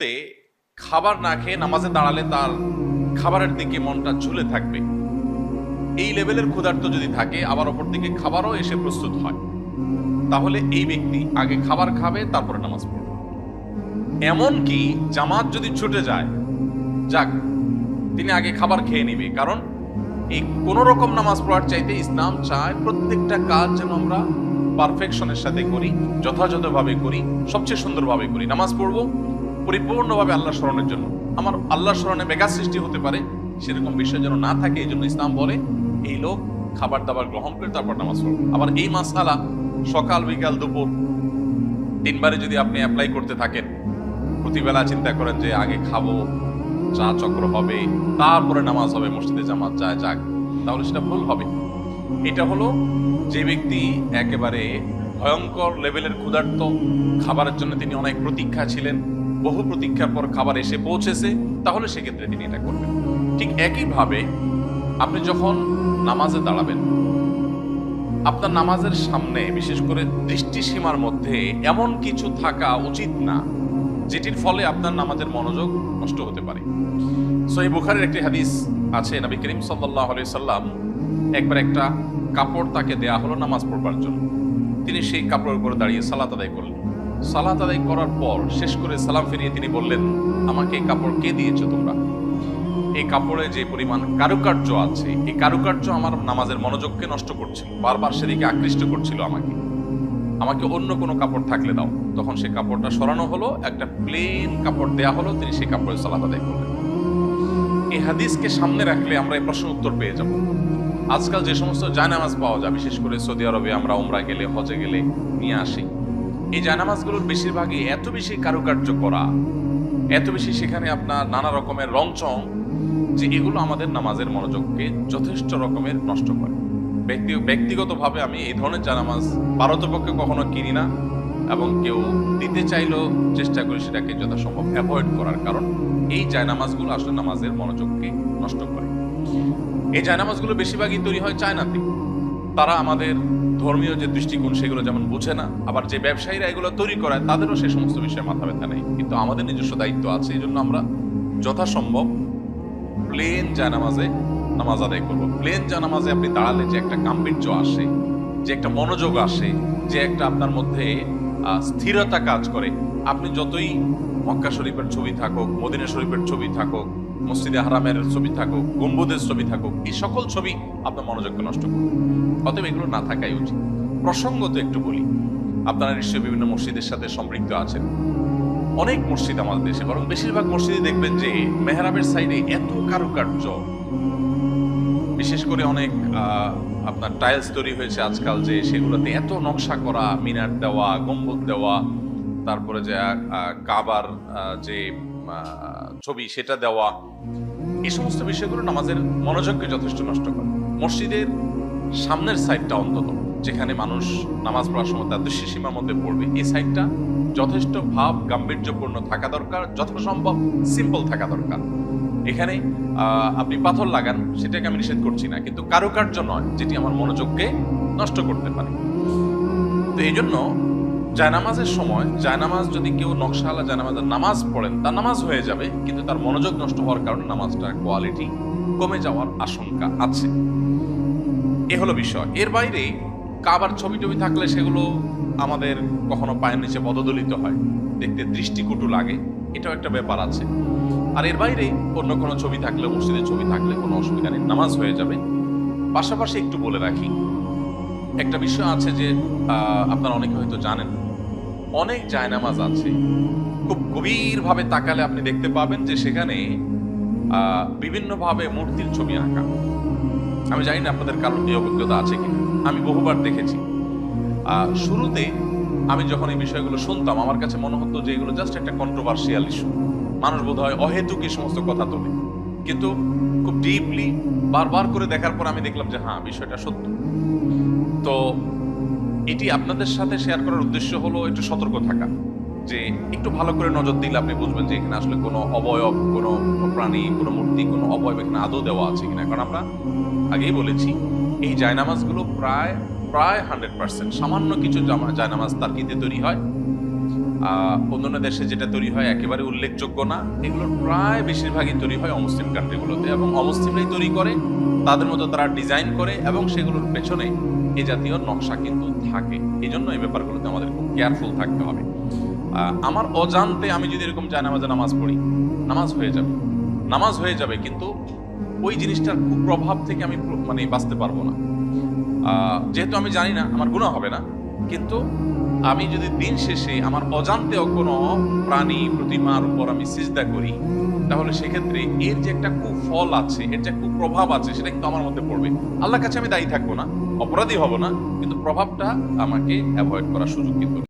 তে খাবার না খেয়ে নামাজে দাঁড়ালে তার খাবারের দিকে মনটা ঝুলে থাকবে। এই লেভেলের ক্ষুধার্ত যদি থাকে, আবার অপর দিকে খাবারও এসে প্রস্তুত হয়, তাহলে এই ব্যক্তি আগে খাবার খাবে, তারপরে নামাজ পড়বে। এমনকি জামাত যদি ছুটে যায়, যাক, তিনি আগে খাবার খেয়ে নিবে। কারণ এই কোন রকম নামাজ পড়ার চাইতে ইসলাম চায় প্রত্যেকটা কাজ যেন আমরা পারফেকশনের সাথে করি, যথাযথভাবে করি, সবচেয়ে সুন্দরভাবে করি। নামাজ পড়বো পরিপূর্ণভাবে আল্লাহ স্মরণের জন্য, আমার আল্লাহ স্মরণে ব্যাঘাত সৃষ্টি হতে পারে সেরকম বিষয় যেন না থাকে। এই জন্য ইসলাম বলে এই লোক খাবার দাবার গ্রহণ করে তারপর নামাজ পড়বে। আবার এই মাসআলা সকাল বিকাল দুপুর তিনবারে যদি আপনি অ্যাপ্লাই করতে থাকেন, প্রতিবেলা চিন্তা করেন যে আগে খাবো, চা চক্র হবে, তারপরে নামাজ হবে, মসজিদে জামাত যায়, যাক, তাহলে সেটা ভুল হবে। এটা হলো যে ব্যক্তি একেবারে ভয়ঙ্কর লেভেলের ক্ষুধার্ত, খাবারের জন্য তিনি অনেক প্রতীক্ষা ছিলেন, বহু প্রতীক্ষার পর খাবার এসে পৌঁছেছে, তাহলে সেক্ষেত্রে তিনি এটা করবেন। ঠিক একইভাবে আপনি যখন নামাজে দাঁড়াবেন, আপনার নামাজের সামনে বিশেষ করে দৃষ্টিসীমার মধ্যে এমন কিছু থাকা উচিত না যেটির ফলে আপনার নামাজের মনোযোগ নষ্ট হতে পারে। সহিহ বুখারীর একটি হাদিস আছে, নবী করিম সাল্লাল্লাহু আলাইহি সাল্লাম একবার একটা কাপড় তাকে দেয়া হলো নামাজ পড়বার জন্য। তিনি সেই কাপড়ের উপরে দাঁড়িয়ে সালাত আদায় করলেন। সালাত আদায় করার পর শেষ করে সালাম ফিরিয়ে তিনি বললেন, আমাকে এই কাপড় কে দিয়েছো তোমরা? এই কাপড়ে যে পরিমাণ কারুকার্য আছে, এই কারুকার্য আমার নামাজের মনোযোগকে নষ্ট করছিল, বারবার সেদিকে আকৃষ্ট করছিল আমাকে। আমাকে অন্য কোনো কাপড় থাকলে দাও। তখন সেই কাপড়টা সরানো হলো, একটা প্লেন কাপড় দেয়া হলো, তিনি সেই কাপড়ে সালাত আদায় করলেন। এই হাদিসকে সামনে রাখলে আমরা এই প্রশ্ন উত্তর পেয়ে যাব। আজকাল যে সমস্ত জায়নামাজ পাওয়া যায়, বিশেষ করে সৌদি আরবে আমরা উমরা গেলে, হজে গেলে নিয়ে আসি, এই জায়নামাজগুলোর বেশিরভাগই এত বেশি কারুকার্য করা, এত বেশি সেখানে আপনার নানা রকমের রংচং, যে এগুলো আমাদের নামাজের মনোযোগকে যথেষ্ট রকমের নষ্ট করে। ব্যক্তিগতভাবে আমি এই ধরনের জায়নামাজ পারতপক্ষে কখনো কিনি না, এবং কেউ দিতে চাইলেও চেষ্টা করি সেটাকে যথাসম্ভব অ্যাভয়েড করার। কারণ এই জায়নামাজগুলো আসলে নামাজের মনোযোগকে নষ্ট করে। এই জায়নামাজগুলো বেশিরভাগই তৈরি হয় চায়নাতে। তারা আমাদের ধর্মীয় যে দৃষ্টিকোণ সেগুলো যেমন বুঝে না, আবার যে ব্যবসায়ীরা এগুলো তৈরি করায় তাদেরও সেই সমস্ত বিষয়ে মাথা ব্যথা নেই। কিন্তু আমাদের নিজস্ব দায়িত্ব আছে, এই জন্য আমরা যথাসম্ভব প্লেন জায়নামাজে নামাজ আদায় করবো। প্লেন জায়নামাজে আপনি দাঁড়ালে যে একটা গাম্ভীর্য আসে, যে একটা মনোযোগ আসে, যে একটা আপনার মধ্যে স্থিরতা কাজ করে, আপনি যতই মক্কা শরীফের ছবি থাকুক, মদিনা শরীফের ছবি থাকুক, মসজিদে হারামের ছবি থাকুক, গম্বুজের ছবি থাকুক, এই সকল ছবি আপনার মনোযোগকে নষ্ট করবে। অতএব এগুলো না থাকাই উচিত। প্রসঙ্গত একটু বলি, আপনারা নিশ্চয়ই বিভিন্ন মসজিদের সাথে সম্পৃক্ত আছেন। অনেক মসজিদ আমাদের দেশে, বরং বেশিরভাগ মসজিদে দেখবেন যে মেহরাবের সাইডে এত কারুকার্য, বিশেষ করে অনেক আপনার টাইলস তৈরি হয়েছে আজকাল, যে সেগুলোতে এত নকশা করা, মিনার দেওয়া, গম্বুজ দেওয়া, তারপরে যে কাবার যে ছবি সেটা দেওয়া, এই সমস্ত বিষয়গুলো নামাজের মনোযোগকে যথেষ্ট নষ্ট করে। মসজিদের সামনের সাইডটা অন্তত, যেখানে মানুষ নামাজ পড়ার সময় তার দৃষ্টিসীমার মধ্যে পড়বে, এই সাইডটা যথেষ্ট ভাব গাম্ভীর্যপূর্ণ থাকা দরকার, যথাসম্ভব সিম্পল থাকা দরকার। এখানে আপনি পাথর লাগান, সেটাকে আমি নিষেধ করছি না, কিন্তু কারুকার্য নয় যেটি আমার মনোযোগকে নষ্ট করতে পারে। তো এই জন্য জায়নামাজের সময়, জায়নামাজ যদি কেউ নকশাওয়ালা জায়নামাজের নামাজ পড়েন, তার নামাজ হয়ে যাবে, কিন্তু তার মনোযোগ নষ্ট হওয়ার কারণে নামাজটার কোয়ালিটি কমে যাওয়ার আশঙ্কা আছে। এ হলো বিষয়। এর বাইরে কাবার ছবি টবি থাকলে সেগুলো আমাদের কখনো পায়ের নিচে পদদলিত হয়, দেখতে দৃষ্টিকটু লাগে, এটাও একটা ব্যাপার আছে। আর এর বাইরে অন্য কোনো ছবি থাকলে, মসজিদের ছবি থাকলে কোনো অসুবিধা নেই, নামাজ হয়ে যাবে। পাশাপাশি একটু বলে রাখি, একটা বিষয় আছে যে আপনারা অনেকে হয়তো জানেন, অনেক জায়নামাজ আছে খুব গভীরভাবে তাকালে আপনি দেখতে পাবেন যে সেখানে বিভিন্নভাবে মূর্তির ছবি আঁকা। আমি জানি না আপনাদের কারোর এই অভিজ্ঞতা আছে কিনা, আমি বহুবার দেখেছি। শুরুতে আমি যখন এই বিষয়গুলো শুনতাম, আমার কাছে মনে হতো যে এগুলো জাস্ট একটা কন্ট্রোভার্সিয়াল ইস্যু, মানুষ বোধ হয় অহেতুক এই সমস্ত কথা তোলে। কিন্তু খুব ডিপলি বারবার করে দেখার পর আমি দেখলাম যে হ্যাঁ, বিষয়টা সত্য। তো এটি আপনাদের সাথে শেয়ার করার উদ্দেশ্য হলো একটু সতর্ক থাকা, যে একটু ভালো করে নজর দিলে আপনি বুঝবেন যে এখানে আসলে কোনো অবয়ব, কোনো প্রাণী, কোনো মূর্তি, কোনো অবয়ব এখানে আদৌ দেওয়া আছে কিনা। কারণ আমরা আগেই বলেছি, এই জায়নামাজগুলো প্রায় 100%, সামান্য কিছু জায়নামাজ তার্কিতে তৈরি হয়, অন্যান্য দেশে যেটা তৈরি হয় একেবারে উল্লেখযোগ্য না। এগুলো প্রায় বেশিরভাগই তৈরি হয় অমুসলিম কান্ট্রিগুলোতে, এবং অমুসলিমরাই তৈরি করে, তাদের মতো তারা ডিজাইন করে, এবং সেগুলোর পেছনে এ জাতীয় নকশা কিন্তু থাকে। এই জন্য এই ব্যাপারগুলোতে আমাদের খুব কেয়ারফুল থাকতে হবে। আমার অজান্তে আমি যদি এরকম জায়নামাজে নামাজ পড়ি, নামাজ হয়ে যাবে, কিন্তু ওই জিনিসটার কুপ্রভাব থেকে আমি মানে বাঁচতে পারবো না। যেহেতু আমি জানি না, আমার গুনাহ হবে না, কিন্তু আমি যদি দিন শেষে আমার অজান্তেও কোনো প্রাণী প্রতিমার উপর আমি সিজদা করি, তাহলে সেক্ষেত্রে এর যে একটা কুফল আছে, এর যে কুপ্রভাব আছে, সেটা কিন্তু আমার মধ্যে পড়বে। আল্লাহর কাছে আমি দায়ী থাকবো না, অপরাধী হব না, কিন্তু প্রভাবটা আমাকে অ্যাভয়েড করার সুযোগ কিন্তু